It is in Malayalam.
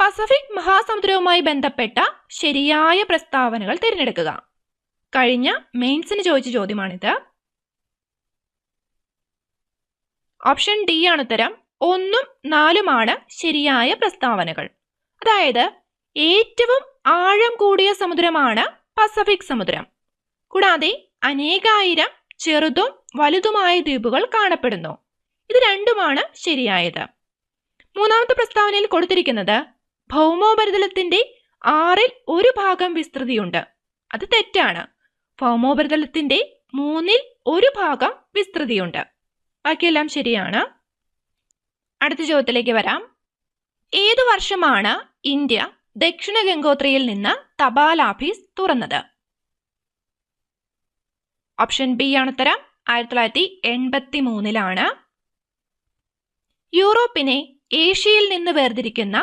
പസഫിക് മഹാസമുദ്രവുമായി ബന്ധപ്പെട്ട ശരിയായ പ്രസ്താവനകൾ തിരഞ്ഞെടുക്കുക. കഴിഞ്ഞ മെയിൻസിന് ചോദിച്ച ചോദ്യമാണിത്. ഓപ്ഷൻ ഡി ആണ് ഉത്തരം. 1ഉം 4ഉമാണ് ശരിയായ പ്രസ്താവനകൾ. അതായത് ഏറ്റവും ആഴം കൂടിയ സമുദ്രമാണ് പസഫിക് സമുദ്രം. കൂടാതെ അനേകായിരം ചെറുതും വലുതുമായ ദ്വീപുകൾ കാണപ്പെടുന്നു. ഇത് രണ്ടുമാണ് ശരിയായത്. മൂന്നാമത്തെ പ്രസ്താവനയിൽ കൊടുത്തിരിക്കുന്നത് ഭൗമോപരിതലത്തിന്റെ 1/6 വിസ്തൃതിയുണ്ട്. അത് തെറ്റാണ്. ഭൗമോപരിതലത്തിന്റെ 1/3 വിസ്തൃതിയുണ്ട്. ബാക്കിയെല്ലാം ശരിയാണ്. അടുത്ത ചോദ്യത്തിലേക്ക് വരാം. ഏതു വർഷമാണ് ഇന്ത്യ ദക്ഷിണ ഗംഗോത്രിയിൽ നിന്ന് തപാൽ ഓഫീസ് തുറന്നത്? ഓപ്ഷൻ ബി ആണ് ഉത്തരം. 1983 യൂറോപ്പിനെ ഏഷ്യയിൽ നിന്ന് വേർതിരിക്കുന്ന